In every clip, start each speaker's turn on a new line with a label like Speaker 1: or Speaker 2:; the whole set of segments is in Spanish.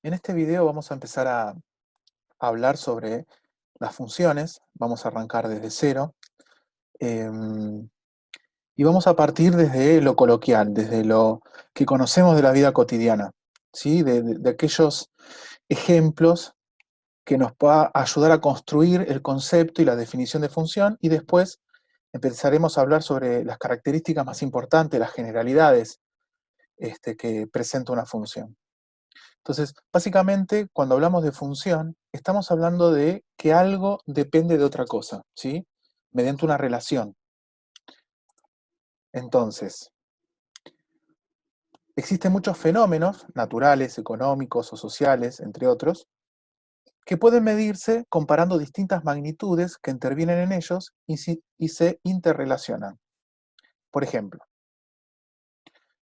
Speaker 1: En este video vamos a empezar a hablar sobre las funciones, vamos a arrancar desde cero, em, y vamos a partir desde lo coloquial, desde lo que conocemos de la vida cotidiana, ¿sí? De aquellos ejemplos que nos va a ayudar a construir el concepto y la definición de función, y después empezaremos a hablar sobre las características más importantes, las generalidades que presenta una función. Entonces, básicamente, cuando hablamos de función, estamos hablando de que algo depende de otra cosa, ¿sí? Mediante una relación. Entonces, existen muchos fenómenos naturales, económicos o sociales, entre otros, que pueden medirse comparando distintas magnitudes que intervienen en ellos y se interrelacionan. Por ejemplo,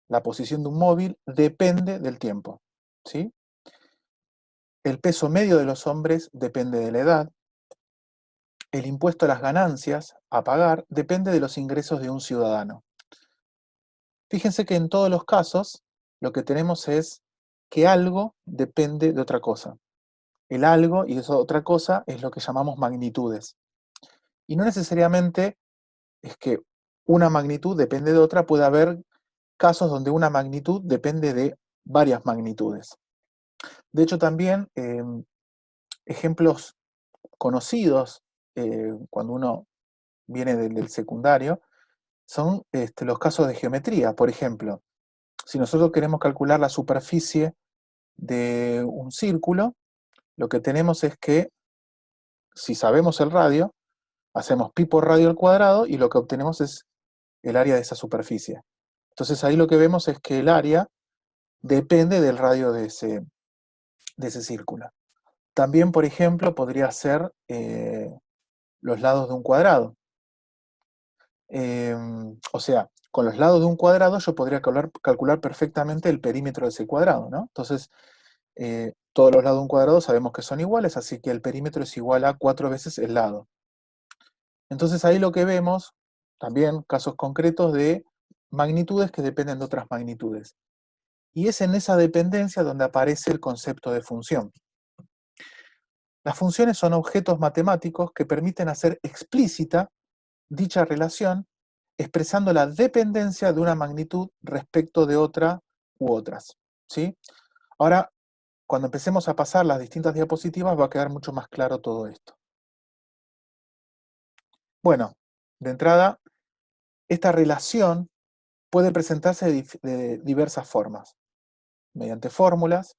Speaker 1: la posición de un móvil depende del tiempo, ¿sí? El peso medio de los hombres depende de la edad. El impuesto a las ganancias a pagar depende de los ingresos de un ciudadano. Fíjense que en todos los casos lo que tenemos es que algo depende de otra cosa. El algo y esa otra cosa es lo que llamamos magnitudes. Y no necesariamente es que una magnitud depende de otra, puede haber casos donde una magnitud depende de varias magnitudes. De hecho, también ejemplos conocidos cuando uno viene del secundario son los casos de geometría. Por ejemplo, si nosotros queremos calcular la superficie de un círculo, lo que tenemos es que, si sabemos el radio, hacemos pi por radio al cuadrado y lo que obtenemos es el área de esa superficie. Entonces ahí lo que vemos es que el área depende del radio de ese círculo. También, por ejemplo, podría ser los lados de un cuadrado. O sea, con los lados de un cuadrado yo podría calcular perfectamente el perímetro de ese cuadrado, ¿no? Entonces, todos los lados de un cuadrado sabemos que son iguales, así que el perímetro es igual a 4 veces el lado. Entonces ahí lo que vemos, también casos concretos de magnitudes que dependen de otras magnitudes. Y es en esa dependencia donde aparece el concepto de función. Las funciones son objetos matemáticos que permiten hacer explícita dicha relación, expresando la dependencia de una magnitud respecto de otra u otras, ¿sí? Ahora, cuando empecemos a pasar las distintas diapositivas va a quedar mucho más claro todo esto. Bueno, de entrada, esta relación puede presentarse de diversas formas, mediante fórmulas,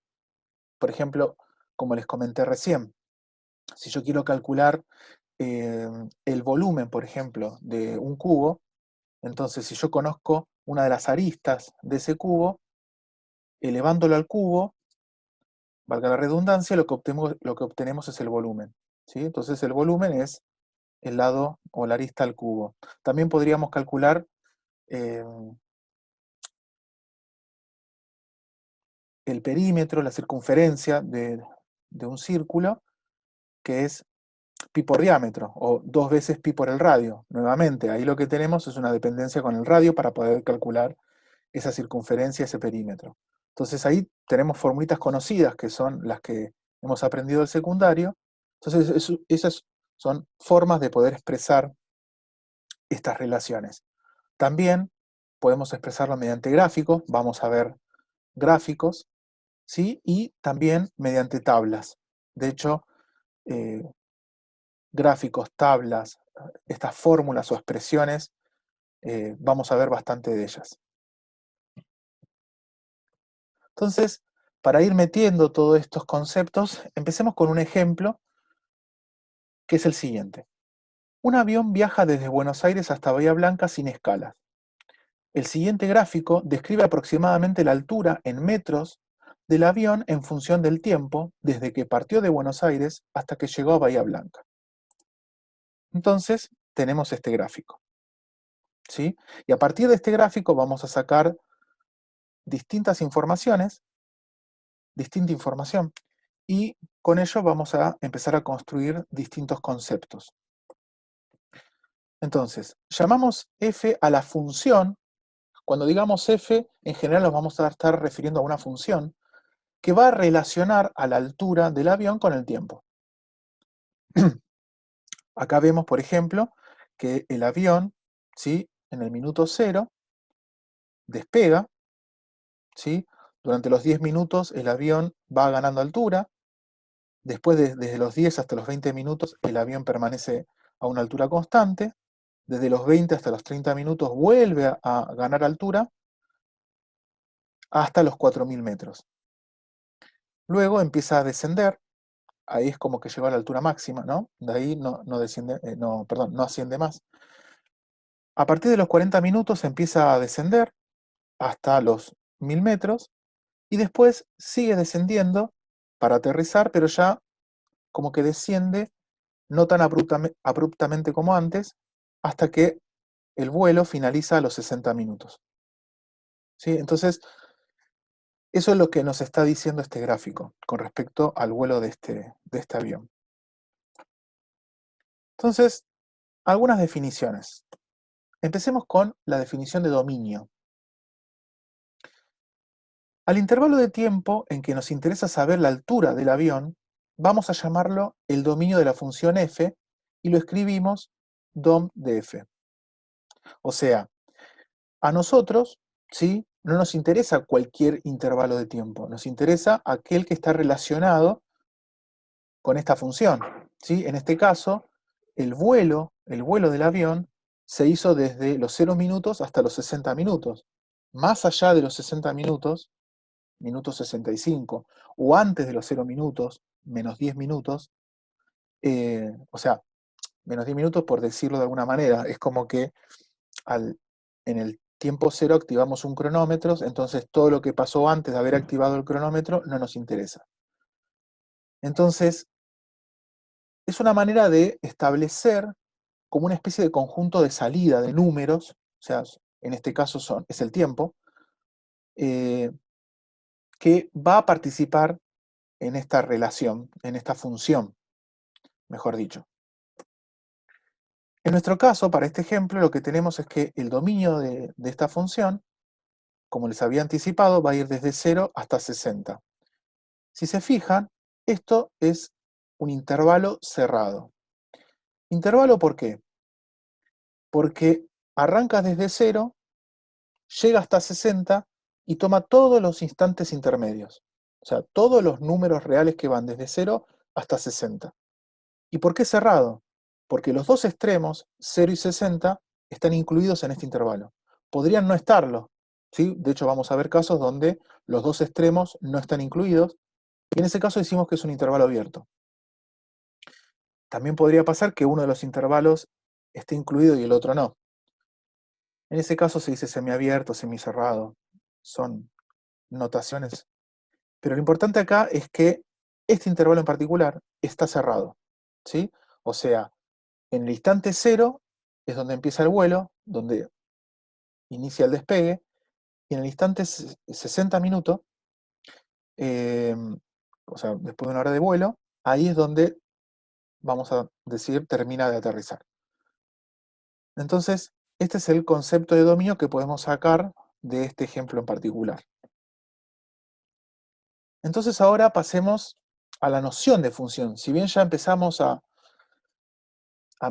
Speaker 1: por ejemplo, como les comenté recién, si yo quiero calcular el volumen, por ejemplo, de un cubo, entonces si yo conozco una de las aristas de ese cubo, elevándolo al cubo, valga la redundancia, lo que obtenemos es el volumen, ¿sí? Entonces el volumen es el lado o la arista al cubo. También podríamos calcular eh, el perímetro, la circunferencia de un círculo, que es pi por diámetro, o 2 veces pi por el radio. Nuevamente, ahí lo que tenemos es una dependencia con el radio para poder calcular esa circunferencia, ese perímetro. Entonces ahí tenemos formulitas conocidas que son las que hemos aprendido del secundario. Entonces esas son formas de poder expresar estas relaciones. También podemos expresarlo mediante gráficos, vamos a ver gráficos, ¿sí? Y también mediante tablas. De hecho, eh, gráficos, tablas, estas fórmulas o expresiones, vamos a ver bastante de ellas. Entonces, para ir metiendo todos estos conceptos, empecemos con un ejemplo que es el siguiente. Un avión viaja desde Buenos Aires hasta Bahía Blanca sin escalas. El siguiente gráfico describe aproximadamente la altura en metros del avión en función del tiempo desde que partió de Buenos Aires hasta que llegó a Bahía Blanca. Entonces, tenemos este gráfico, ¿sí? Y a partir de este gráfico vamos a sacar distintas informaciones, distinta información, y con ello vamos a empezar a construir distintos conceptos. Entonces, llamamos f a la función. Cuando digamos f, en general nos vamos a estar refiriendo a una función, que va a relacionar a la altura del avión con el tiempo. Acá vemos, por ejemplo, que el avión, ¿sí?, en el minuto 0 despega, ¿sí? Durante los 10 minutos el avión va ganando altura. Después, desde los 10 hasta los 20 minutos, el avión permanece a una altura constante. Desde los 20 hasta los 30 minutos vuelve a ganar altura hasta los 4.000 metros. Luego empieza a descender, ahí es como que llegó a la altura máxima, ¿no? De ahí no desciende, no asciende más. A partir de los 40 minutos empieza a descender hasta los 1.000 metros y después sigue descendiendo para aterrizar, pero ya como que desciende no tan abruptamente como antes, hasta que el vuelo finaliza a los 60 minutos. ¿Sí? Entonces, eso es lo que nos está diciendo este gráfico con respecto al vuelo de este avión. Entonces, algunas definiciones. Empecemos con la definición de dominio. Al intervalo de tiempo en que nos interesa saber la altura del avión, vamos a llamarlo el dominio de la función f y lo escribimos dom de f. O sea, a nosotros, ¿sí?, no nos interesa cualquier intervalo de tiempo, nos interesa aquel que está relacionado con esta función, ¿sí? En este caso, el vuelo del avión se hizo desde los 0 minutos hasta los 60 minutos. Más allá de los 60 minutos, minuto 65, o antes de los 0 minutos, menos 10 minutos, o sea, menos 10 minutos por decirlo de alguna manera, es como que en el tiempo cero activamos un cronómetro, entonces todo lo que pasó antes de haber activado el cronómetro no nos interesa. Entonces, es una manera de establecer como una especie de conjunto de salida de números, o sea, en este caso es el tiempo, eh, que va a participar en esta relación, en esta función, mejor dicho. En nuestro caso, para este ejemplo, lo que tenemos es que el dominio de esta función, como les había anticipado, va a ir desde 0 hasta 60. Si se fijan, esto es un intervalo cerrado. ¿Intervalo por qué? Porque arranca desde 0, llega hasta 60 y toma todos los instantes intermedios. O sea, todos los números reales que van desde 0 hasta 60. ¿Y por qué cerrado? Porque los dos extremos, 0 y 60, están incluidos en este intervalo. Podrían no estarlo, ¿sí? De hecho, vamos a ver casos donde los dos extremos no están incluidos, y en ese caso decimos que es un intervalo abierto. También podría pasar que uno de los intervalos esté incluido y el otro no. En ese caso se dice semiabierto, semicerrado. Son notaciones. Pero lo importante acá es que este intervalo en particular está cerrado, ¿sí? O sea, en el instante 0 es donde empieza el vuelo, donde inicia el despegue, y en el instante 60 minutos, o sea, después de una hora de vuelo, ahí es donde, vamos a decir, termina de aterrizar. Entonces, este es el concepto de dominio que podemos sacar de este ejemplo en particular. Entonces ahora pasemos a la noción de función. Si bien ya empezamos a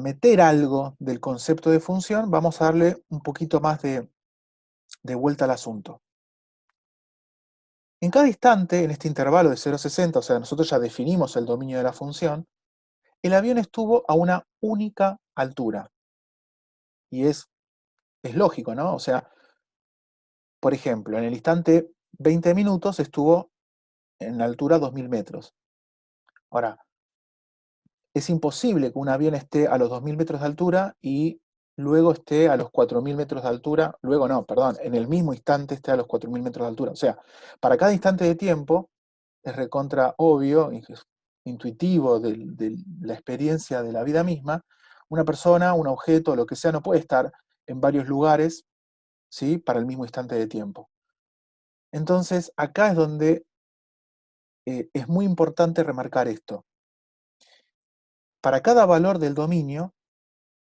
Speaker 1: meter algo del concepto de función, vamos a darle un poquito más de vuelta al asunto. En cada instante, en este intervalo de 0 a 60, o sea, nosotros ya definimos el dominio de la función, el avión estuvo a una única altura. Y es lógico, ¿no? O sea, por ejemplo, en el instante 20 minutos estuvo en la altura 2.000 metros. Ahora, es imposible que un avión esté a los 2.000 metros de altura y luego esté a los 4.000 metros de altura, luego no, perdón, en el mismo instante esté a los 4.000 metros de altura. O sea, para cada instante de tiempo es recontra obvio, es intuitivo de la experiencia de la vida misma, una persona, un objeto, lo que sea, no puede estar en varios lugares, ¿sí?, para el mismo instante de tiempo. Entonces, acá es donde es muy importante remarcar esto. Para cada valor del dominio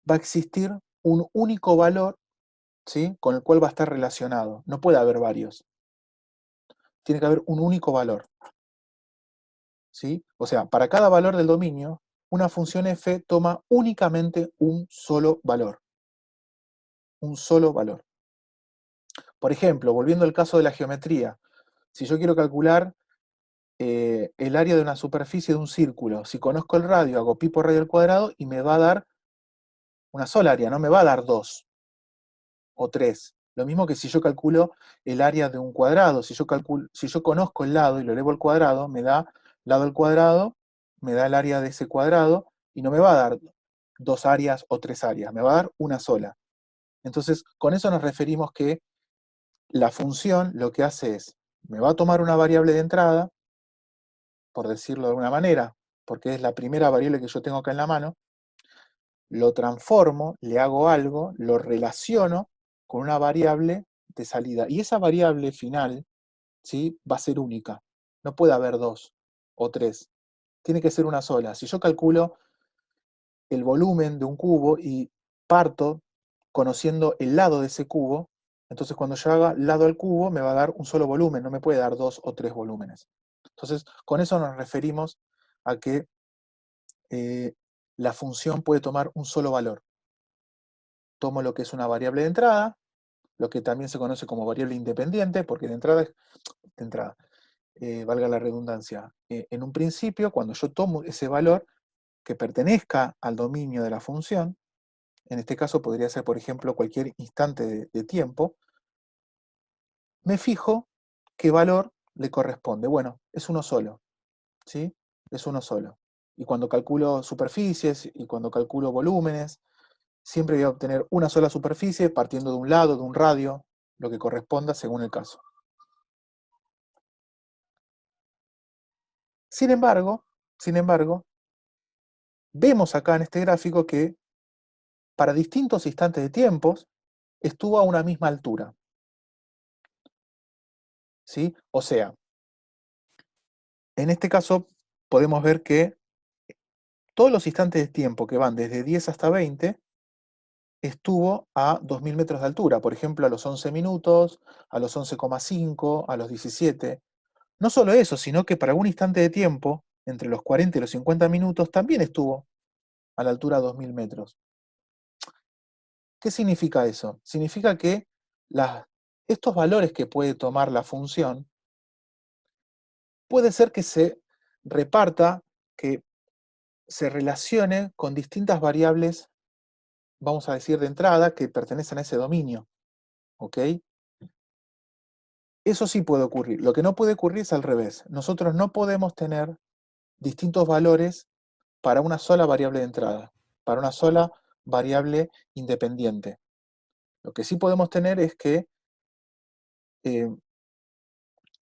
Speaker 1: va a existir un único valor, ¿sí?, con el cual va a estar relacionado. No puede haber varios. Tiene que haber un único valor. ¿sí? O sea, para cada valor del dominio, una función f toma únicamente un solo valor. Un solo valor. Por ejemplo, volviendo al caso de la geometría, si yo quiero calcular el área de una superficie de un círculo, si conozco el radio, hago pi por radio al cuadrado y me va a dar una sola área, no me va a dar dos o tres. Lo mismo que si yo calculo el área de un cuadrado, si yo conozco el lado y lo elevo al cuadrado, me da lado al cuadrado, me da el área de ese cuadrado y no me va a dar dos áreas o tres áreas, me va a dar una sola. Entonces, con eso nos referimos que la función lo que hace es, me va a tomar una variable de entrada, por decirlo de alguna manera, porque es la primera variable que yo tengo acá en la mano, lo transformo, le hago algo, lo relaciono con una variable de salida. Y esa variable final, ¿sí?, va a ser única. No puede haber dos o tres. Tiene que ser una sola. Si yo calculo el volumen de un cubo y parto conociendo el lado de ese cubo, entonces cuando yo haga lado al cubo me va a dar un solo volumen, no me puede dar dos o tres volúmenes. Entonces, con eso nos referimos a que la función puede tomar un solo valor. Tomo lo que es una variable de entrada, lo que también se conoce como variable independiente, porque de entrada, valga la redundancia, en un principio, cuando yo tomo ese valor que pertenezca al dominio de la función, en este caso podría ser, por ejemplo, cualquier instante de tiempo, me fijo qué valor le corresponde. Bueno, es uno solo, ¿sí? Es uno solo. Y cuando calculo superficies y cuando calculo volúmenes, siempre voy a obtener una sola superficie partiendo de un lado, de un radio, lo que corresponda según el caso. Sin embargo, vemos acá en este gráfico que para distintos instantes de tiempos estuvo a una misma altura, ¿sí? O sea, en este caso podemos ver que todos los instantes de tiempo que van desde 10 hasta 20 estuvo a 2000 metros de altura, por ejemplo, a los 11 minutos, a los 11,5, a los 17. No solo eso, sino que para algún instante de tiempo, entre los 40 y los 50 minutos, también estuvo a la altura de 2000 metros. ¿Qué significa eso? Significa que estos valores que puede tomar la función, puede ser que se reparta, que se relacione con distintas variables, vamos a decir de entrada, que pertenecen a ese dominio. ¿Ok? Eso sí puede ocurrir. Lo que no puede ocurrir es al revés. Nosotros no podemos tener distintos valores para una sola variable de entrada, para una sola variable independiente. Lo que sí podemos tener es que eh,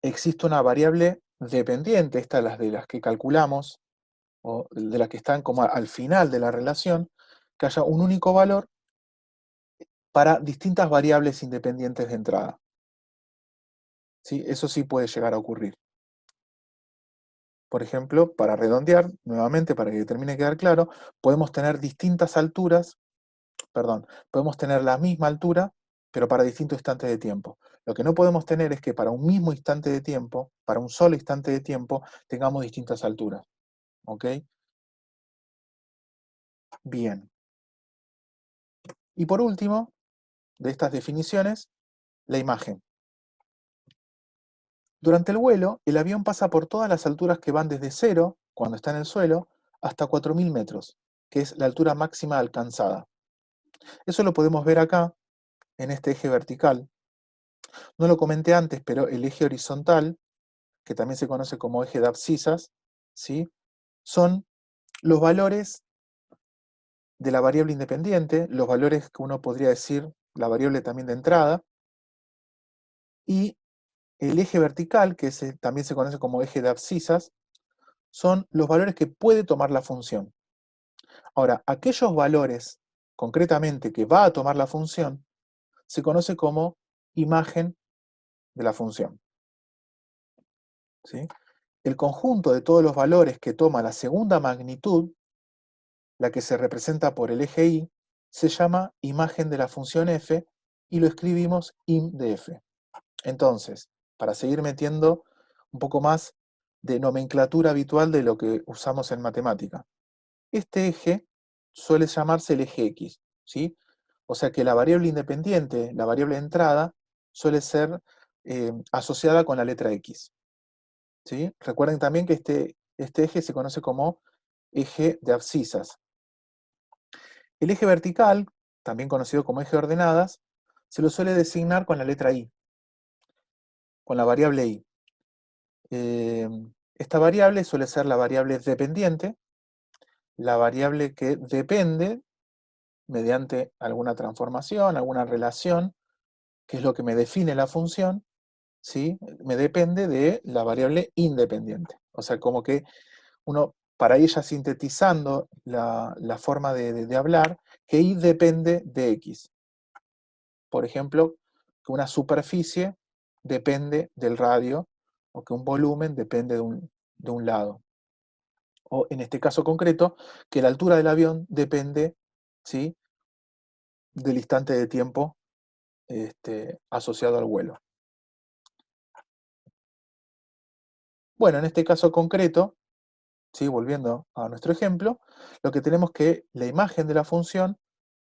Speaker 1: existe una variable dependiente, estas las de las que calculamos, o de las que están como al final de la relación, que haya un único valor para distintas variables independientes de entrada. ¿Sí? Eso sí puede llegar a ocurrir. Por ejemplo, para redondear, nuevamente, para que termine de quedar claro, podemos tener distintas alturas, perdón, podemos tener la misma altura, pero para distintos instantes de tiempo. Lo que no podemos tener es que para un mismo instante de tiempo, para un solo instante de tiempo, tengamos distintas alturas. ¿Ok? Bien. Y por último, de estas definiciones, la imagen. Durante el vuelo, el avión pasa por todas las alturas que van desde cero, cuando está en el suelo, hasta 4000 metros, que es la altura máxima alcanzada. Eso lo podemos ver acá, en este eje vertical. No lo comenté antes, pero el eje horizontal, que también se conoce como eje de abscisas, ¿sí?, son los valores de la variable independiente, los valores que uno podría decir, la variable también de entrada, y el eje vertical, que también se conoce como eje de abscisas, son los valores que puede tomar la función. Ahora, aquellos valores, concretamente, que va a tomar la función, se conoce como imagen de la función. ¿Sí? El conjunto de todos los valores que toma la segunda magnitud, la que se representa por el eje y, se llama imagen de la función f y lo escribimos im de f. Entonces, para seguir metiendo un poco más de nomenclatura habitual de lo que usamos en matemática. Este eje suele llamarse el eje X, ¿sí? O sea que la variable independiente, la variable de entrada, suele ser asociada con la letra X, ¿sí? Recuerden también que este eje se conoce como eje de abscisas. El eje vertical, también conocido como eje de ordenadas, se lo suele designar con la letra Y, con la variable Y. Esta variable suele ser la variable dependiente, la variable que depende mediante alguna transformación, alguna relación, que es lo que me define la función, ¿sí? Me depende de la variable independiente. O sea, como que uno, para ir ya sintetizando la forma de hablar, que Y depende de X. Por ejemplo, que una superficie depende del radio, o que un volumen depende de un lado. O en este caso concreto, que la altura del avión depende, ¿sí?, del instante de tiempo asociado al vuelo. Bueno, en este caso concreto, ¿sí?, volviendo a nuestro ejemplo, lo que tenemos que la imagen de la función,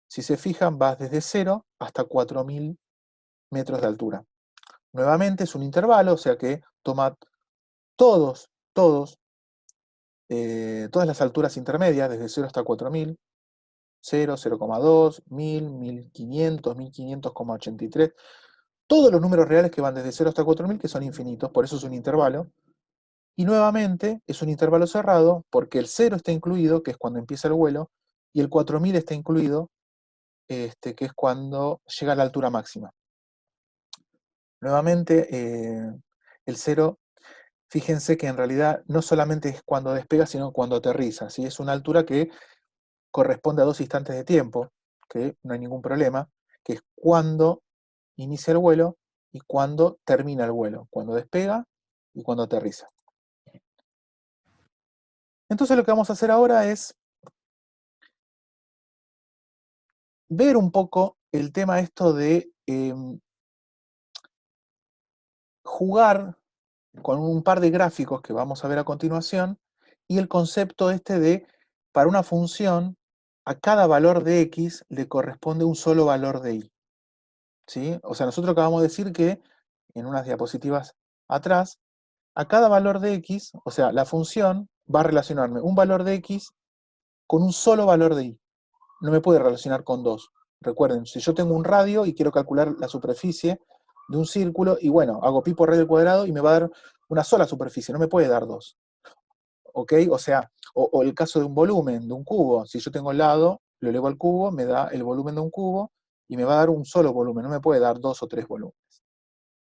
Speaker 1: si se fijan, va desde 0 hasta 4000 metros de altura. Nuevamente es un intervalo, o sea que toma todas las alturas intermedias, desde 0 hasta 4000, 0, 0,2, 1000, 1500, 1500,83, todos los números reales que van desde 0 hasta 4000, que son infinitos, por eso es un intervalo. Y nuevamente es un intervalo cerrado porque el 0 está incluido, que es cuando empieza el vuelo, y el 4000 está incluido, que es cuando llega a la altura máxima. Nuevamente, el 0, fíjense que en realidad no solamente es cuando despega, sino cuando aterriza, ¿sí? Es una altura que corresponde a 2 instantes de tiempo, que no hay ningún problema, que es cuando inicia el vuelo y cuando termina el vuelo, cuando despega y cuando aterriza. Entonces lo que vamos a hacer ahora es ver un poco el tema esto de jugar con un par de gráficos que vamos a ver a continuación, y el concepto de, para una función, a cada valor de x le corresponde un solo valor de y. ¿Sí? O sea, nosotros acabamos de decir que, en unas diapositivas atrás, a cada valor de x, o sea, la función va a relacionarme un valor de x con un solo valor de y. No me puede relacionar con dos. Recuerden, si yo tengo un radio y quiero calcular la superficie de un círculo, y bueno, hago pi por radio al cuadrado y me va a dar una sola superficie, no me puede dar dos. ¿Ok? O sea, o el caso de un volumen, de un cubo. Si yo tengo el lado, lo elevo al cubo, me da el volumen de un cubo y me va a dar un solo volumen, no me puede dar dos o tres volúmenes.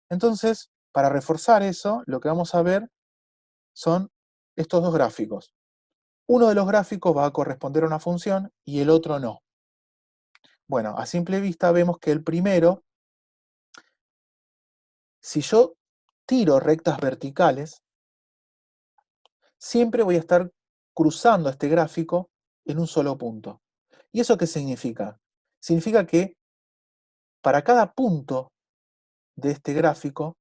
Speaker 1: Entonces, para reforzar eso, lo que vamos a ver son estos dos gráficos. Uno de los gráficos va a corresponder a una función y el otro no. Bueno, a simple vista vemos que el primero, si yo tiro rectas verticales, siempre voy a estar cruzando este gráfico en un solo punto. ¿Y eso qué significa? Significa que para cada punto de este gráfico,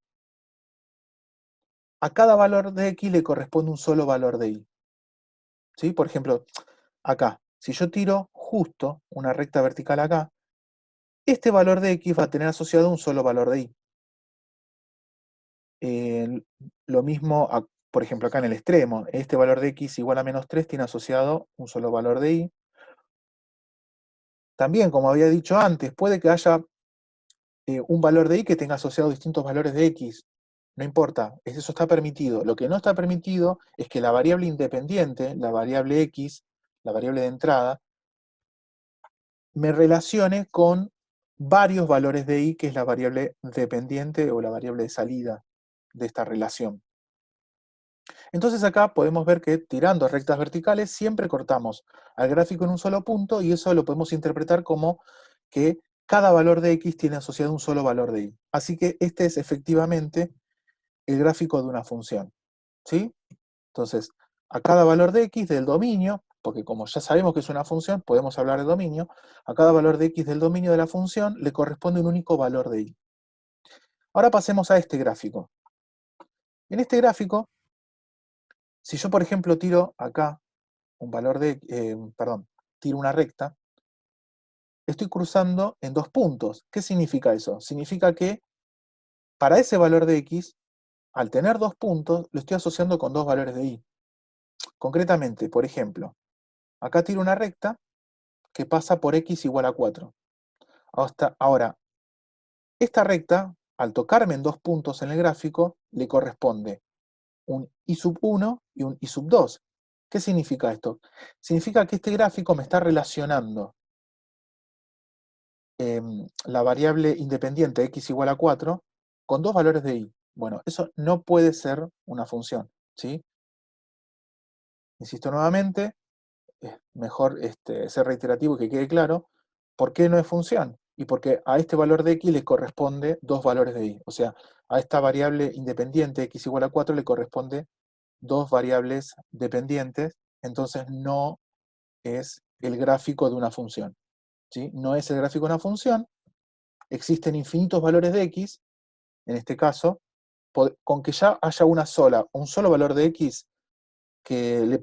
Speaker 1: a cada valor de x le corresponde un solo valor de y. ¿Sí? Por ejemplo, acá, si yo tiro justo una recta vertical acá, este valor de x va a tener asociado un solo valor de y. Lo mismo, por ejemplo, acá en el extremo, este valor de x igual a menos 3 tiene asociado un solo valor de y. También, como había dicho antes, puede que haya un valor de y que tenga asociado distintos valores de x. No importa, eso está permitido. Lo que no está permitido es que la variable independiente, la variable x, la variable de entrada, me relacione con varios valores de y, que es la variable dependiente o la variable de salida de esta relación. Entonces acá podemos ver que tirando rectas verticales siempre cortamos al gráfico en un solo punto, y eso lo podemos interpretar como que cada valor de x tiene asociado un solo valor de y. Así que este es efectivamente el gráfico de una función, ¿sí? Entonces, a cada valor de x del dominio, porque como ya sabemos que es una función, podemos hablar de dominio, a cada valor de x del dominio de la función le corresponde un único valor de y. Ahora pasemos a este gráfico. En este gráfico Si yo, por ejemplo, tiro acá un valor de, tiro una recta, estoy cruzando en dos puntos. ¿Qué significa eso? Significa que para ese valor de x, al tener dos puntos, lo estoy asociando con dos valores de y. Concretamente, por ejemplo, acá tiro una recta que pasa por x igual a 4. Ahora, esta recta, al tocarme en dos puntos en el gráfico, le corresponde un i sub 1 y un i sub 2. ¿Qué significa esto? Significa que este gráfico me está relacionando la variable independiente x igual a 4 con dos valores de y. Bueno, eso no puede ser una función, ¿sí? Insisto nuevamente, es mejor ser reiterativo y que quede claro por qué no es función. Y porque a este valor de x le corresponde dos valores de y. O sea, a esta variable independiente x igual a 4 le corresponde dos variables dependientes, entonces no es el gráfico de una función, ¿sí? No es el gráfico de una función, existen infinitos valores de x, en este caso, con que ya haya un solo valor de x que le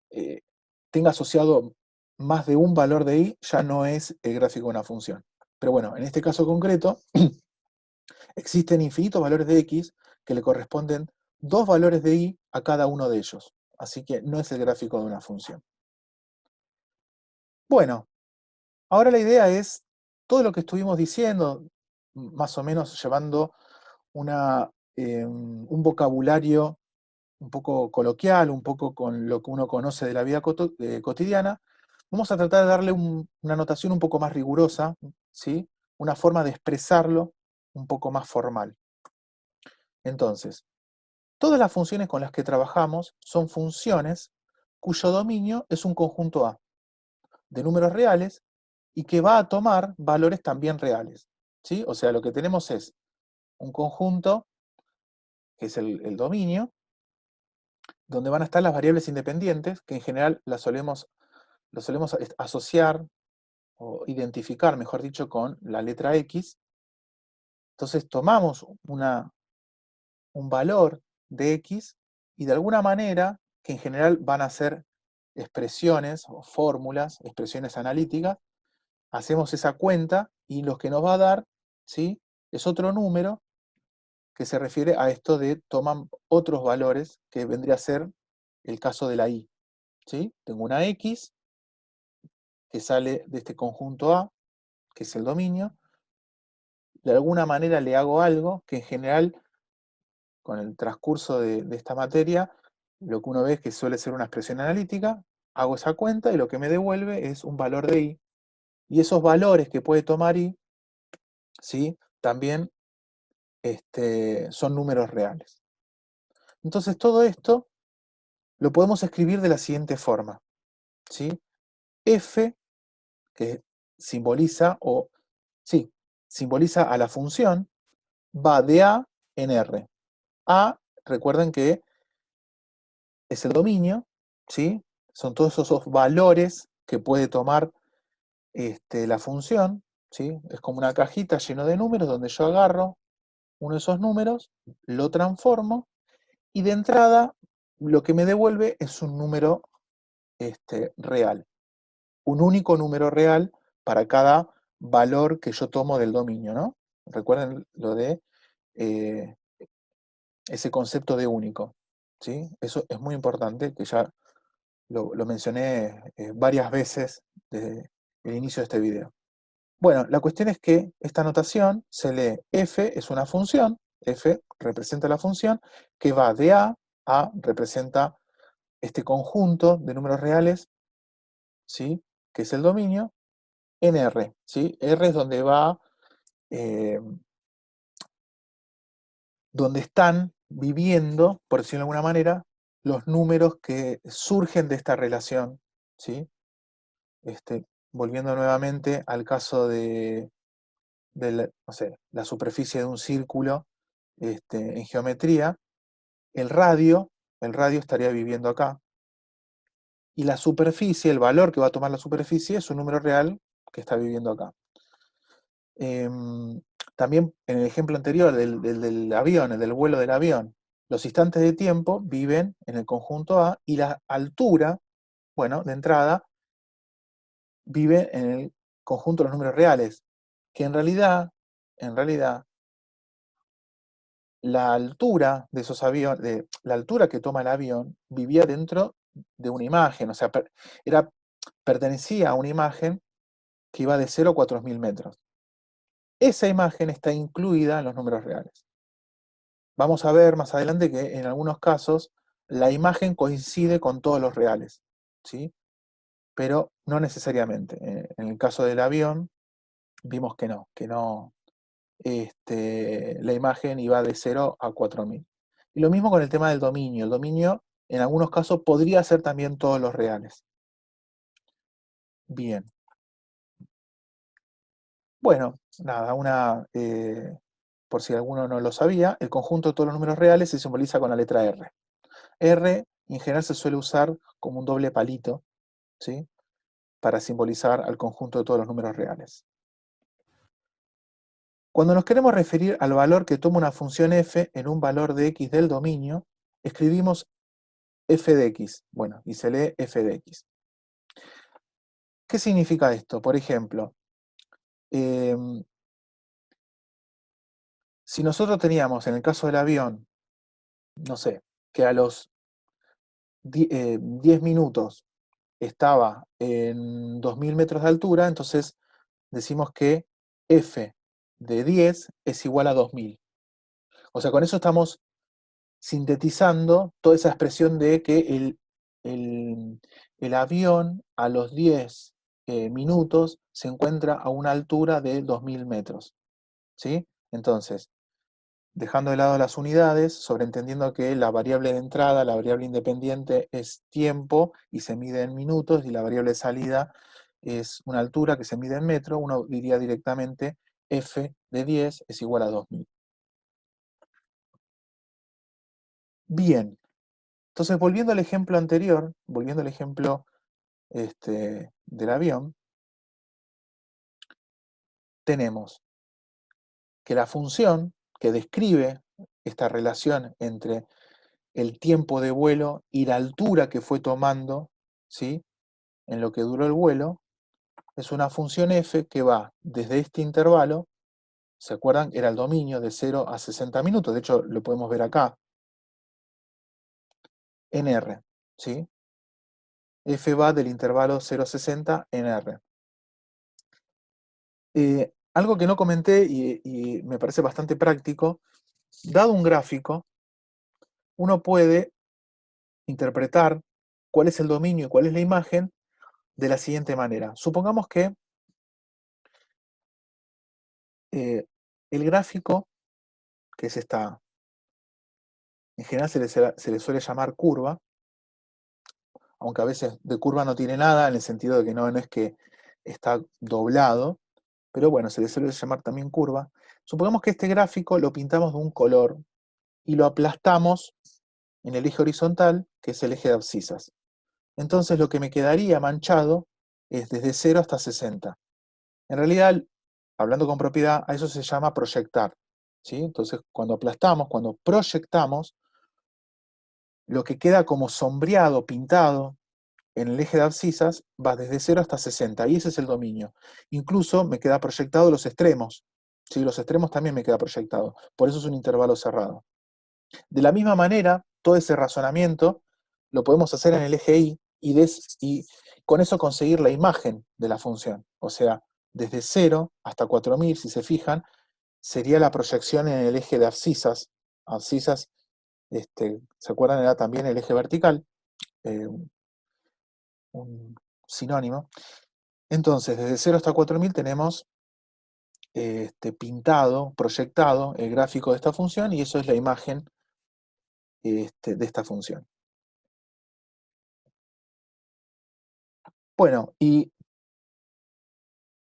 Speaker 1: eh, tenga asociado más de un valor de y, ya no es el gráfico de una función. Pero bueno, en este caso concreto, existen infinitos valores de x que le corresponden dos valores de y a cada uno de ellos. Así que no es el gráfico de una función. Bueno, ahora la idea es todo lo que estuvimos diciendo, más o menos llevando un vocabulario un poco coloquial, un poco con lo que uno conoce de la vida cotidiana. Vamos a tratar de darle una notación un poco más rigurosa, ¿sí? Una forma de expresarlo un poco más formal. Entonces, todas las funciones con las que trabajamos son funciones cuyo dominio es un conjunto A de números reales y que va a tomar valores también reales, ¿sí? O sea, lo que tenemos es un conjunto, que es el dominio, donde van a estar las variables independientes, que en general lo solemos asociar o identificar, mejor dicho, con la letra X. Entonces tomamos un valor de X y de alguna manera, que en general van a ser expresiones o fórmulas, expresiones analíticas, hacemos esa cuenta y lo que nos va a dar, ¿sí? Es otro número que se refiere a esto de toman otros valores, que vendría a ser el caso de la y, ¿sí? Tengo una X que sale de este conjunto A, que es el dominio, de alguna manera le hago algo que en general, con el transcurso de esta materia, lo que uno ve es que suele ser una expresión analítica, hago esa cuenta y lo que me devuelve es un valor de y, y esos valores que puede tomar y, ¿sí? También son números reales. Entonces todo esto lo podemos escribir de la siguiente forma, ¿sí? F, que simboliza, sí, simboliza a la función, va de A en R. A, recuerden que es el dominio, ¿sí? Son todos esos valores que puede tomar la función, ¿sí? Es como una cajita llena de números donde yo agarro uno de esos números, lo transformo y de entrada lo que me devuelve es un número real. Un único número real para cada valor que yo tomo del dominio, ¿no? Recuerden lo de eh, ese concepto de único, ¿sí? Eso es muy importante, que ya lo mencioné varias veces desde el inicio de este video. Bueno, la cuestión es que esta notación se lee f es una función, f representa la función, que va de A representa este conjunto de números reales, ¿sí? Que es el dominio, en R, ¿sí? R es donde va, eh, donde están viviendo, por decirlo de alguna manera, los números que surgen de esta relación, ¿sí? Volviendo nuevamente al caso de no sé, la superficie de un círculo en geometría, el radio, el radio estaría viviendo acá, y la superficie, el valor que va a tomar la superficie es un número real que está viviendo acá. También en el ejemplo anterior del avión, el del vuelo del avión, Los instantes de tiempo viven en el conjunto A y la altura, bueno, de entrada, vive en el conjunto de los números reales, que en realidad, la altura de esos aviones, la altura que toma el avión, vivía dentro de una imagen, o sea, pertenecía a una imagen que iba de 0 a 4.000 metros. Esa imagen está incluida en los números reales. Vamos a ver más adelante que en algunos casos la imagen coincide con todos los reales, ¿sí? Pero no necesariamente. En el caso del avión, vimos que no, la imagen iba de 0 a 4.000. Y lo mismo con el tema del dominio. El dominio, en algunos casos, podría ser también todos los reales. Bien. Bueno, nada, por si alguno no lo sabía, el conjunto de todos los números reales se simboliza con la letra R. R en general se suele usar como un doble palito, ¿sí? Para simbolizar al conjunto de todos los números reales. Cuando nos queremos referir al valor que toma una función f en un valor de x del dominio, escribimos f de x. Bueno, y se lee f de x. ¿Qué significa esto? Por ejemplo, si nosotros teníamos, en el caso del avión, no sé, que a los 10 minutos estaba en 2.000 metros de altura, entonces decimos que f de 10 es igual a 2.000. O sea, con eso estamos sintetizando toda esa expresión de que el, el avión a los 10 minutos se encuentra a una altura de 2.000 metros. ¿Sí? Entonces, dejando de lado las unidades, sobreentendiendo que la variable de entrada, la variable independiente es tiempo y se mide en minutos, y la variable de salida es una altura que se mide en metro, uno diría directamente f de 10 es igual a 2.000. Bien, entonces volviendo al ejemplo anterior, volviendo al ejemplo del avión, tenemos que la función que describe esta relación entre el tiempo de vuelo y la altura que fue tomando, ¿sí? En lo que duró el vuelo, es una función f que va desde este intervalo, ¿se acuerdan? Era el dominio de 0 a 60 minutos, de hecho lo podemos ver acá, en R, ¿sí? F va del intervalo 0 a 60 en R. Algo que no comenté y me parece bastante práctico, dado un gráfico, uno puede interpretar cuál es el dominio y cuál es la imagen de la siguiente manera. Supongamos que el gráfico, que es esta, en general se le suele llamar curva, aunque a veces de curva no tiene nada, en el sentido de que no es que está doblado, pero bueno, se le suele llamar también curva. Supongamos que este gráfico lo pintamos de un color y lo aplastamos en el eje horizontal, que es el eje de abscisas. Entonces lo que me quedaría manchado es desde 0 hasta 60. En realidad, hablando con propiedad, a eso se llama proyectar, ¿sí? Entonces, cuando aplastamos, cuando proyectamos, lo que queda como sombreado, pintado en el eje de abscisas, va desde 0 hasta 60, y ese es el dominio. Incluso me queda proyectado los extremos, ¿sí? Los extremos también me queda proyectado, por eso es un intervalo cerrado. De la misma manera, todo ese razonamiento lo podemos hacer en el eje Y y con eso conseguir la imagen de la función. O sea, desde 0 hasta 4.000, si se fijan, sería la proyección en el eje de abscisas. Abscisas, ¿se acuerdan? Era también el eje vertical, eh, un sinónimo. Entonces, desde 0 hasta 4.000 tenemos pintado, proyectado el gráfico de esta función, y eso es la imagen de esta función. Bueno, y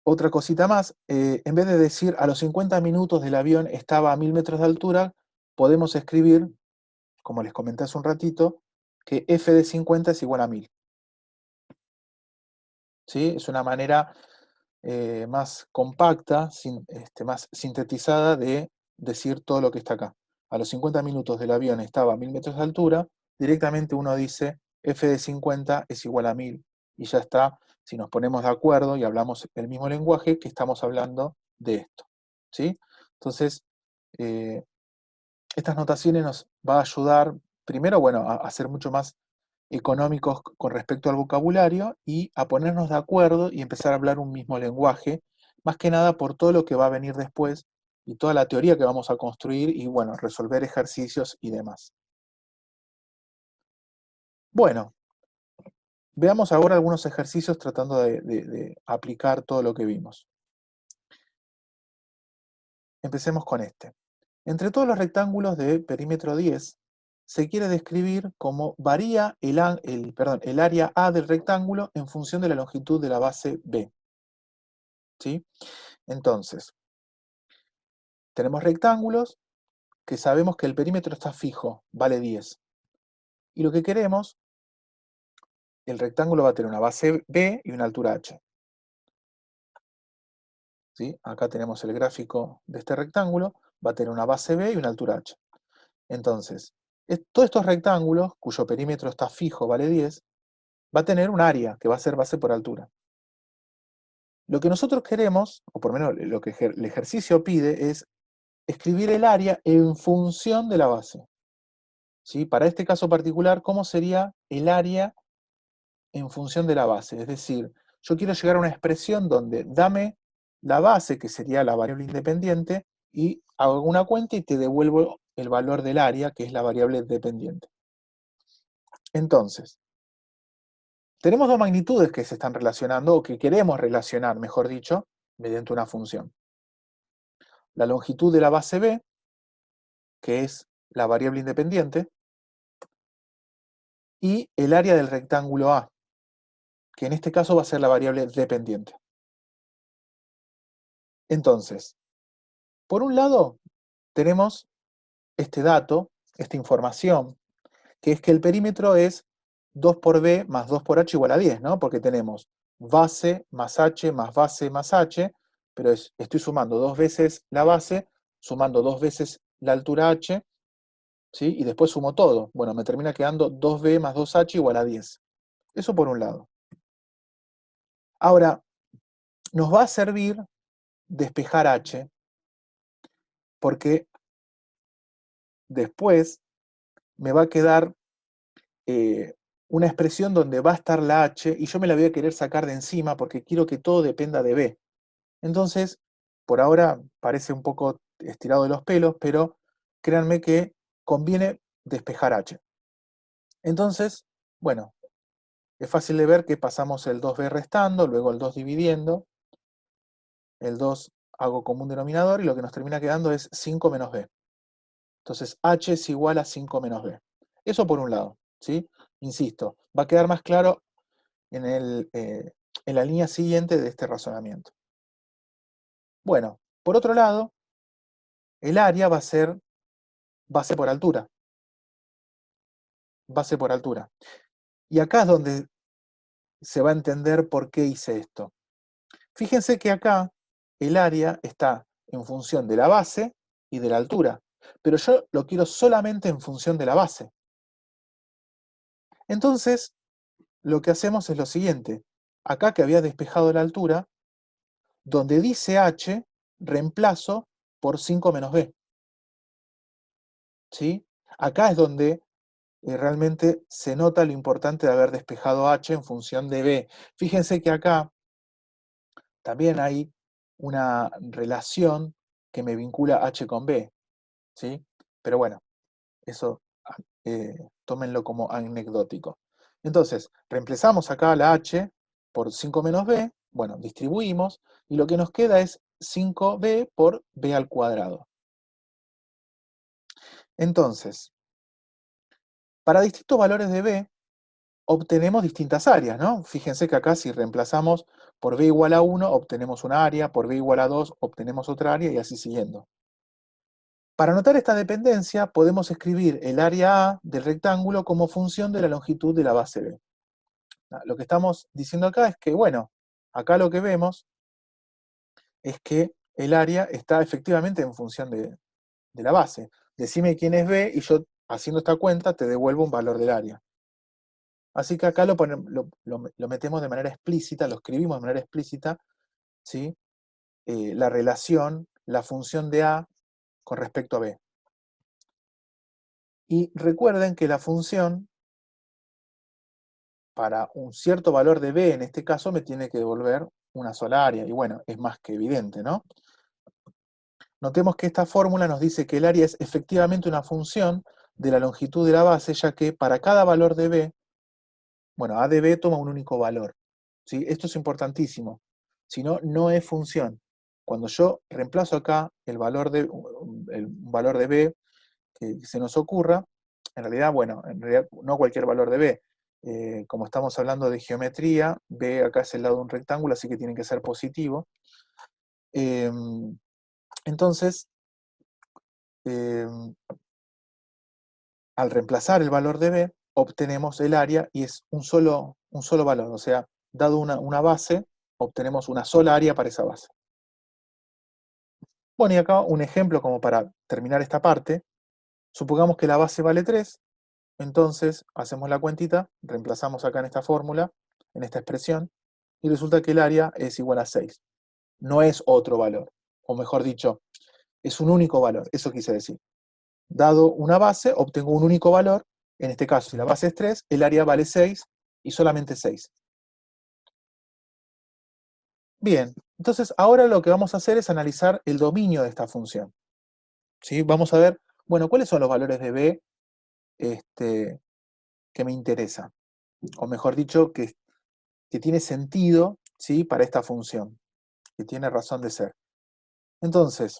Speaker 1: otra cosita más, en vez de decir a los 50 minutos del avión estaba a 1.000 metros de altura, podemos escribir, como les comenté hace un ratito, que f de 50 es igual a 1.000. ¿Sí? Es una manera más compacta, más sintetizada de decir todo lo que está acá. a los 50 minutos del avión estaba a 1000 metros de altura, directamente uno dice f de 50 es igual a 1000 y ya está, si nos ponemos de acuerdo y hablamos el mismo lenguaje, que estamos hablando de esto, ¿sí? Entonces, eh, estas notaciones nos va a ayudar, primero, bueno, a ser mucho más económicos con respecto al vocabulario y a ponernos de acuerdo y empezar a hablar un mismo lenguaje, más que nada por todo lo que va a venir después y toda la teoría que vamos a construir y, bueno, resolver ejercicios y demás. Bueno, veamos ahora algunos ejercicios tratando de aplicar todo lo que vimos. Empecemos con este. Entre todos los rectángulos de perímetro 10, se quiere describir cómo varía el área A del rectángulo en función de la longitud de la base B, ¿sí? Entonces, tenemos rectángulos que sabemos que el perímetro está fijo, vale 10. Y lo que queremos, el rectángulo va a tener una base B y una altura H, ¿sí? Acá tenemos el gráfico de este rectángulo, va a tener una base B y una altura H. Entonces, todos estos rectángulos, cuyo perímetro está fijo, vale 10, va a tener un área, que va a ser base por altura. Lo que nosotros queremos, o por lo menos lo que el ejercicio pide, es escribir el área en función de la base, ¿sí? Para este caso particular, ¿cómo sería el área en función de la base? Es decir, yo quiero llegar a una expresión donde dame la base, que sería la variable independiente, y hago una cuenta y te devuelvo el valor del área, que es la variable dependiente. Entonces, tenemos dos magnitudes que se están relacionando, o que queremos relacionar, mejor dicho, mediante una función. La longitud de la base B, que es la variable independiente, y el área del rectángulo A, que en este caso va a ser la variable dependiente. Entonces, por un lado, tenemos este dato, esta información, que es que el perímetro es 2 por B más 2 por H igual a 10, ¿no? Porque tenemos base más H más base más H, pero estoy sumando dos veces la base, sumando dos veces la altura H, ¿sí? Y después sumo todo. Bueno, me termina quedando 2B más 2H igual a 10. Eso por un lado. Ahora, nos va a servir despejar H, porque después me va a quedar una expresión donde va a estar la H y yo me la voy a querer sacar de encima porque quiero que todo dependa de B. Entonces, por ahora parece un poco estirado de los pelos, pero créanme que conviene despejar H. Entonces, bueno, es fácil de ver que pasamos el 2B restando, luego el 2 dividiendo, el 2 hago como un denominador y lo que nos termina quedando es 5 menos B. Entonces, H es igual a 5 menos B. Eso por un lado, ¿sí? Insisto, va a quedar más claro en la línea siguiente de este razonamiento. Bueno, por otro lado, el área va a ser base por altura. Base por altura. Y acá es donde se va a entender por qué hice esto. Fíjense que acá el área está en función de la base y de la altura, pero yo lo quiero solamente en función de la base. Entonces, lo que hacemos es lo siguiente. Acá que había despejado la altura, donde dice H, reemplazo por 5 menos B. ¿Sí? Acá es donde realmente se nota lo importante de haber despejado H en función de B. Fíjense que acá también hay una relación que me vincula H con B, ¿sí? Pero bueno, eso tómenlo como anecdótico. Entonces, reemplazamos acá la H por 5 menos B, bueno, distribuimos, y lo que nos queda es 5B por B al cuadrado. Entonces, para distintos valores de B, obtenemos distintas áreas, ¿no? Fíjense que acá si reemplazamos por B igual a 1, obtenemos una área, por B igual a 2, obtenemos otra área, y así siguiendo. Para notar esta dependencia, podemos escribir el área A del rectángulo como función de la longitud de la base B. Lo que estamos diciendo acá es que, bueno, acá lo que vemos es que el área está efectivamente en función de la base. decime quién es B y yo, haciendo esta cuenta, te devuelvo un valor del área. Así que acá lo metemos de manera explícita, lo escribimos de manera explícita, ¿sí? La relación, la función de A con respecto a B. Y recuerden que la función, para un cierto valor de B, en este caso, me tiene que devolver una sola área. Y bueno, es más que evidente, ¿no? Notemos que esta fórmula nos dice que el área es efectivamente una función de la longitud de la base, ya que para cada valor de B, bueno, A de B toma un único valor. ¿Sí? Esto es importantísimo. Si no, no es función. Cuando yo reemplazo acá un valor de B que se nos ocurra, en realidad, bueno, en realidad no cualquier valor de B. Como estamos hablando de geometría, B acá es el lado de un rectángulo, así que tiene que ser positivo. Eh, entonces, eh, al reemplazar el valor de B, obtenemos el área y es un solo valor. O sea, dado una base, obtenemos una sola área para esa base. Bueno, y acá un ejemplo como para terminar esta parte. Supongamos que la base vale 3, entonces hacemos la cuentita, reemplazamos acá en esta fórmula, en esta expresión, y resulta que el área es igual a 6. No es otro valor, o mejor dicho, es un único valor, eso quise decir. Dado una base, obtengo un único valor, en este caso, si la base es 3, el área vale 6 y solamente 6. Bien, entonces ahora lo que vamos a hacer es analizar el dominio de esta función. ¿Sí? Vamos a ver, bueno, cuáles son los valores de B que me interesan, o mejor dicho, que tiene sentido, ¿sí? Para esta función, que tiene razón de ser. Entonces,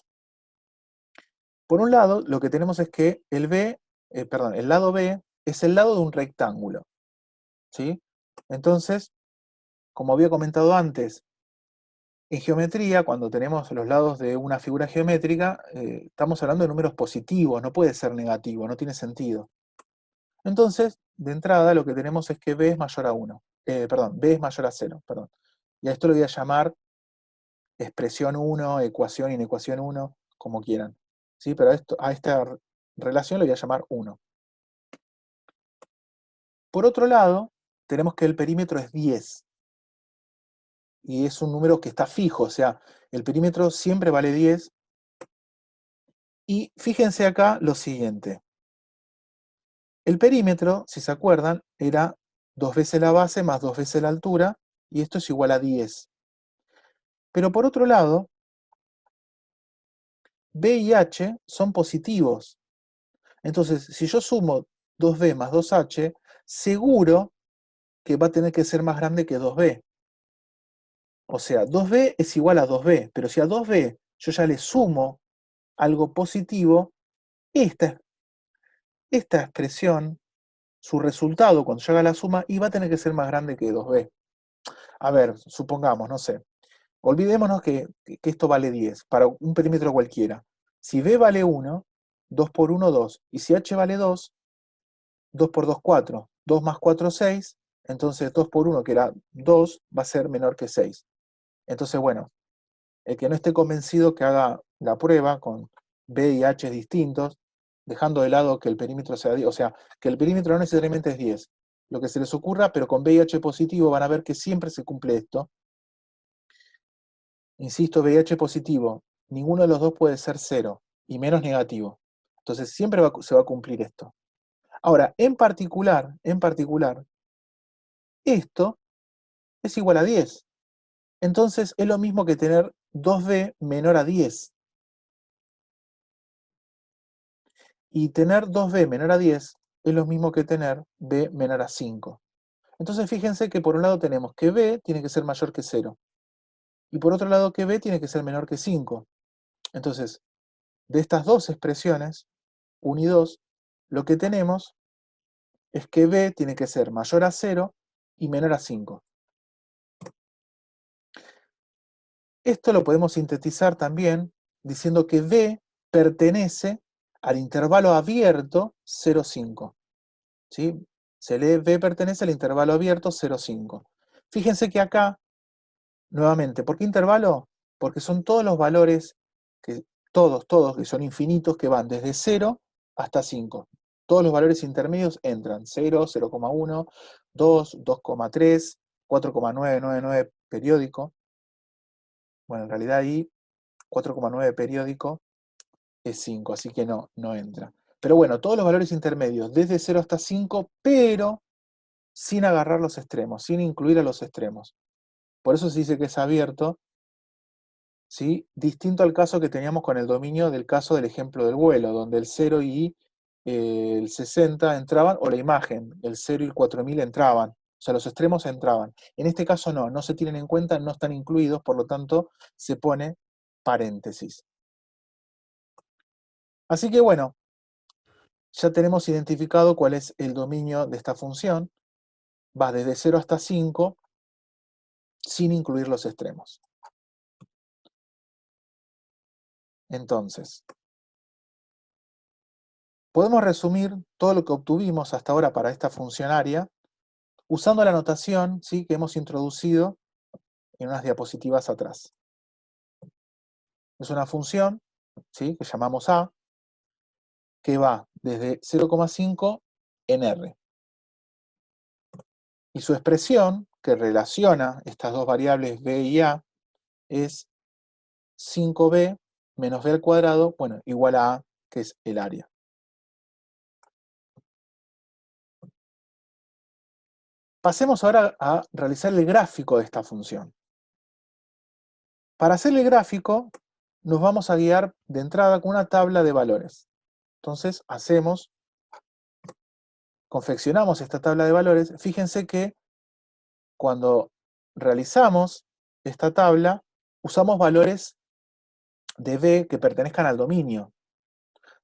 Speaker 1: por un lado, lo que tenemos es que el lado B es el lado de un rectángulo, ¿sí? Entonces, como había comentado antes, en geometría, cuando tenemos los lados de una figura geométrica, estamos hablando de números positivos, no puede ser negativo, no tiene sentido. Entonces, de entrada, lo que tenemos es que B es mayor a 1. B es mayor a 0, perdón. Y a esto lo voy a llamar expresión 1, ecuación, inecuación 1, como quieran. ¿Sí? Pero a esta relación le voy a llamar 1. Por otro lado, tenemos que el perímetro es 10. Y es un número que está fijo, o sea, el perímetro siempre vale 10. Y fíjense acá lo siguiente. El perímetro, si se acuerdan, era 2 veces la base más 2 veces la altura, y esto es igual a 10. Pero por otro lado, B y H son positivos. Entonces, si yo sumo 2B más 2H, seguro que va a tener que ser más grande que 2B. O sea, 2B es igual a 2B, pero si a 2B yo ya le sumo algo positivo, esta, esta expresión, su resultado cuando yo haga la suma, iba a tener que ser más grande que 2B. A ver, supongamos, no sé, olvidémonos que esto vale 10 para un perímetro cualquiera. Si B vale 1, 2 por 1, 2. Y si H vale 2, 2 por 2, 4. 2 más 4, 6. Entonces 2 por 1, que era 2, va a ser menor que 6. Entonces, bueno, el que no esté convencido que haga la prueba con B y H distintos, dejando de lado que el perímetro sea 10. O sea, que el perímetro no necesariamente es 10. Lo que se les ocurra, pero con B y H positivo van a ver que siempre se cumple esto. Insisto, VIH positivo, ninguno de los dos puede ser 0, y menos negativo. Entonces siempre se va a cumplir esto. Ahora, en particular, esto es igual a 10. Entonces es lo mismo que tener 2B menor a 10. Y tener 2B menor a 10 es lo mismo que tener B menor a 5. Entonces fíjense que por un lado tenemos que B tiene que ser mayor que 0. Y por otro lado que B tiene que ser menor que 5. Entonces, de estas dos expresiones, 1 y 2, lo que tenemos es que B tiene que ser mayor a 0 y menor a 5. Esto lo podemos sintetizar también diciendo que B pertenece al intervalo abierto 0,5. ¿Sí? Se lee B pertenece al intervalo abierto 0,5. Fíjense que acá, nuevamente, ¿por qué intervalo? Porque son todos los valores, todos, que son infinitos, que van desde 0 hasta 5. Todos los valores intermedios entran. 0, 0,1, 2, 2,3, 4,999 periódico. Bueno, en realidad ahí 4,9 periódico es 5, así que no entra. Pero bueno, todos los valores intermedios, desde 0 hasta 5, pero sin agarrar los extremos, sin incluir a los extremos. Por eso se dice que es abierto, ¿sí? Distinto al caso que teníamos con el dominio del caso del ejemplo del vuelo, donde el 0 y el 60 entraban, o la imagen, el 0 y el 4000 entraban. O sea, los extremos entraban. En este caso no se tienen en cuenta, no están incluidos, por lo tanto se pone paréntesis. Así que bueno, ya tenemos identificado cuál es el dominio de esta función. Va desde 0 hasta 5 sin incluir los extremos. Entonces, podemos resumir todo lo que obtuvimos hasta ahora para esta funcionaria usando la notación, ¿sí?, que hemos introducido en unas diapositivas atrás. Es una función, ¿sí?, que llamamos a, que va desde 0,5 en R. Y su expresión, que relaciona estas dos variables b y a, es 5b menos b al cuadrado, bueno, igual a, que es el área. Pasemos ahora a realizar el gráfico de esta función. Para hacer el gráfico, nos vamos a guiar de entrada con una tabla de valores. Entonces, confeccionamos esta tabla de valores. Fíjense que cuando realizamos esta tabla, usamos valores de B que pertenezcan al dominio.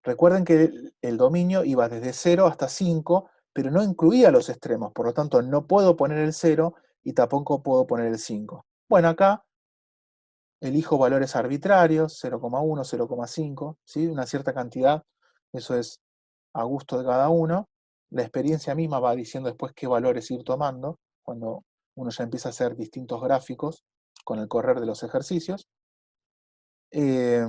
Speaker 1: Recuerden que el dominio iba desde 0 hasta 5, pero no incluía los extremos, por lo tanto no puedo poner el 0 y tampoco puedo poner el 5. Bueno, acá elijo valores arbitrarios, 0,1, 0,5, ¿sí? Una cierta cantidad, eso es a gusto de cada uno. La experiencia misma va diciendo después qué valores ir tomando, cuando uno ya empieza a hacer distintos gráficos con el correr de los ejercicios. Y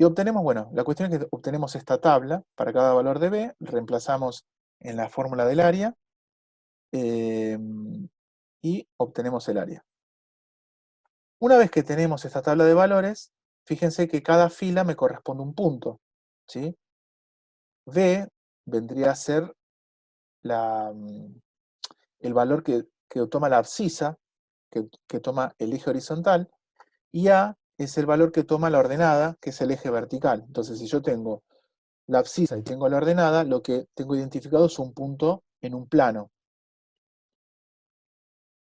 Speaker 1: obtenemos, bueno, la cuestión es que obtenemos esta tabla para cada valor de B, reemplazamos en la fórmula del área y obtenemos el área. Una vez que tenemos esta tabla de valores, fíjense que cada fila me corresponde un punto, ¿sí? B vendría a ser el valor que toma la abscisa, que toma el eje horizontal, y A es el valor que toma la ordenada, que es el eje vertical. Entonces, si yo tengo la abscisa y tengo la ordenada, lo que tengo identificado es un punto en un plano.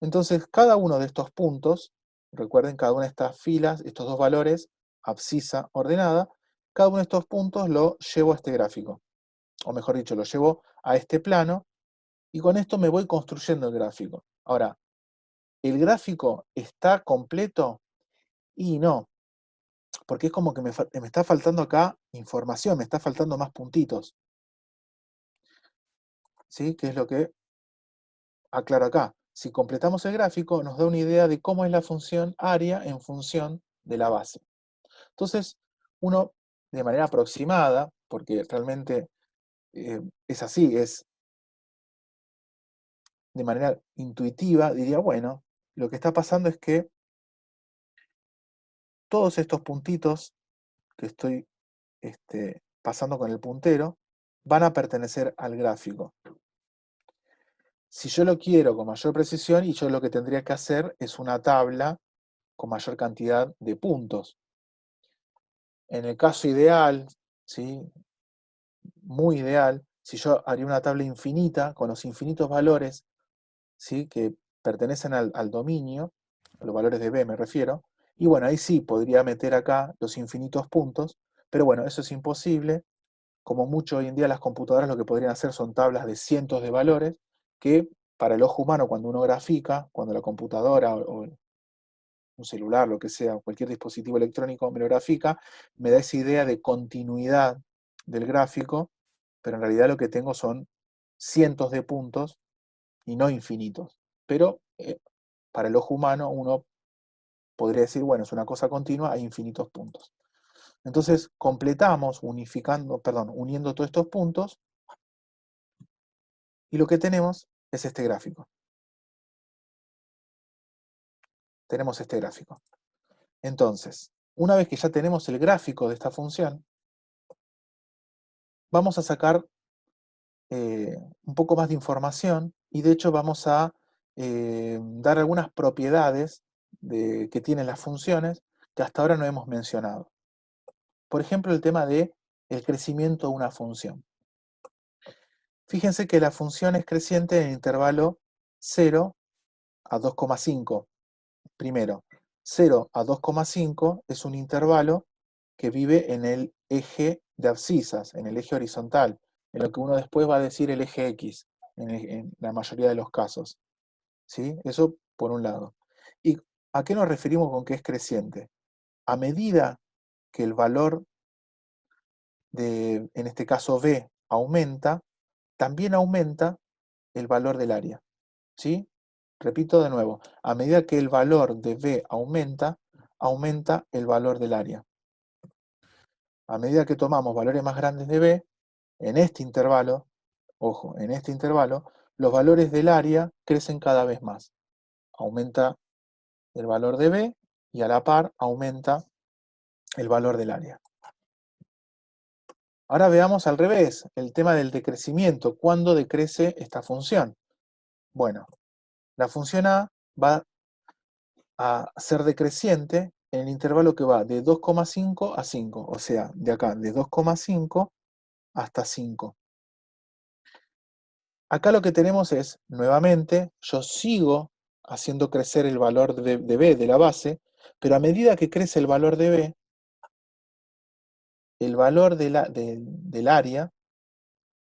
Speaker 1: Entonces, cada uno de estos puntos, recuerden, cada una de estas filas, estos dos valores, abscisa, ordenada, cada uno de estos puntos lo llevo a este gráfico. O mejor dicho, lo llevo a este plano, y con esto me voy construyendo el gráfico. Ahora, ¿el gráfico está completo? Y no, porque es como que me está faltando acá información, me está faltando más puntitos. ¿Sí? ¿Qué es lo que aclaro acá? Si completamos el gráfico, nos da una idea de cómo es la función área en función de la base. Entonces, uno, de manera aproximada, porque realmente es así, es de manera intuitiva, diría, bueno, lo que está pasando es que todos estos puntitos que estoy pasando con el puntero van a pertenecer al gráfico. Si yo lo quiero con mayor precisión, y yo lo que tendría que hacer es una tabla con mayor cantidad de puntos. En el caso ideal, ¿sí?, muy ideal, si yo haría una tabla infinita con los infinitos valores, ¿sí?, que pertenecen al dominio, a los valores de B me refiero, y bueno, ahí sí podría meter acá los infinitos puntos, pero bueno, eso es imposible. Como mucho hoy en día las computadoras lo que podrían hacer son tablas de cientos de valores, que para el ojo humano, cuando uno grafica, cuando la computadora o un celular, lo que sea, cualquier dispositivo electrónico me lo grafica, me da esa idea de continuidad del gráfico, pero en realidad lo que tengo son cientos de puntos y no infinitos. Pero para el ojo humano uno podría decir, bueno, es una cosa continua, hay infinitos puntos. Entonces completamos uniendo todos estos puntos, y lo que tenemos es este gráfico. Tenemos este gráfico. Entonces, una vez que ya tenemos el gráfico de esta función, vamos a sacar un poco más de información, y de hecho vamos a dar algunas propiedades que tienen las funciones que hasta ahora no hemos mencionado. Por ejemplo, el tema de el crecimiento de una función. Fíjense que la función es creciente en el intervalo 0 a 2,5. Primero, 0 a 2,5 es un intervalo que vive en el eje de abscisas, en el eje horizontal, en lo que uno después va a decir el eje X, en la mayoría de los casos. ¿Sí? Eso por un lado. ¿Y a qué nos referimos con que es creciente? A medida que el valor en este caso B, aumenta, también aumenta el valor del área. ¿Sí? Repito de nuevo, a medida que el valor de B aumenta, aumenta el valor del área. A medida que tomamos valores más grandes de B, en este intervalo, ojo, en este intervalo, los valores del área crecen cada vez más. Aumenta el valor de B y a la par aumenta el valor del área. Ahora veamos al revés, el tema del decrecimiento. ¿Cuándo decrece esta función? Bueno, la función A va a ser decreciente en el intervalo que va de 2,5 a 5, o sea, de acá, de 2,5 hasta 5. Acá lo que tenemos es, nuevamente, yo sigo haciendo crecer el valor de B, de la base, pero a medida que crece el valor de B, el valor del área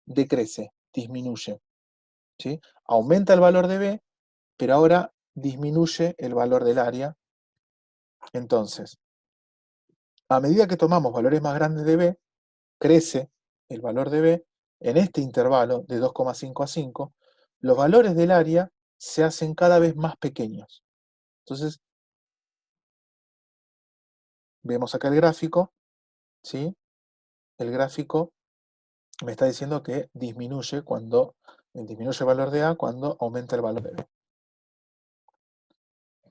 Speaker 1: decrece, disminuye. ¿Sí? Aumenta el valor de B, pero ahora disminuye el valor del área. Entonces, a medida que tomamos valores más grandes de B, crece el valor de B en este intervalo de 2,5 a 5, los valores del área se hacen cada vez más pequeños. Entonces, vemos acá el gráfico, ¿sí? El gráfico me está diciendo que disminuye el valor de A cuando aumenta el valor de B.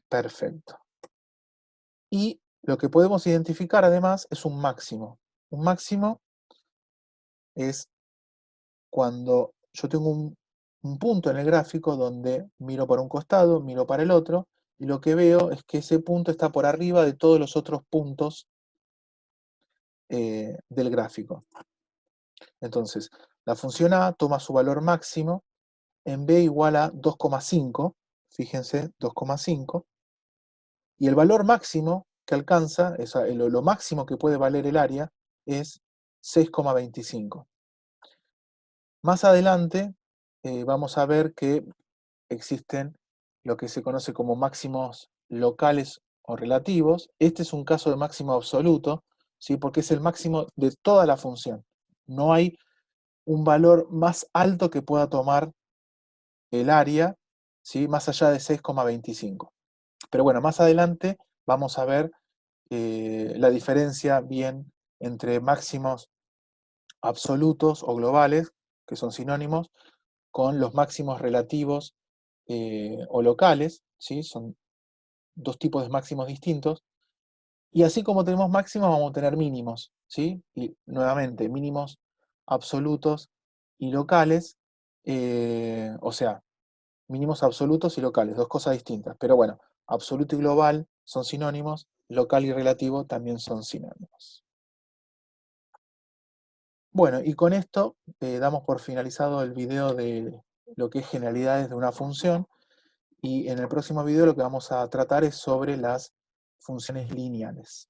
Speaker 1: Perfecto. Y lo que podemos identificar además es un máximo. Un máximo es cuando yo tengo un punto en el gráfico donde miro para un costado, miro para el otro, y lo que veo es que ese punto está por arriba de todos los otros puntos del gráfico. Entonces, la función A toma su valor máximo en B igual a 2,5, fíjense, 2,5, y el valor máximo que alcanza, lo máximo que puede valer el área, es 6,25. Más adelante vamos a ver que existen lo que se conoce como máximos locales o relativos. Este es un caso de máximo absoluto, ¿sí? Porque es el máximo de toda la función. No hay un valor más alto que pueda tomar el área, ¿sí? Más allá de 6,25. Pero bueno, más adelante vamos a ver la diferencia bien entre máximos absolutos o globales, que son sinónimos, con los máximos relativos o locales, ¿sí? Son dos tipos de máximos distintos. Y así como tenemos máximos, vamos a tener mínimos, ¿sí? Y nuevamente, mínimos absolutos y locales, o sea, mínimos absolutos y locales, dos cosas distintas. Pero bueno, absoluto y global son sinónimos, local y relativo también son sinónimos. Bueno, y con esto damos por finalizado el video de lo que es generalidades de una función, y en el próximo video lo que vamos a tratar es sobre las funciones lineales.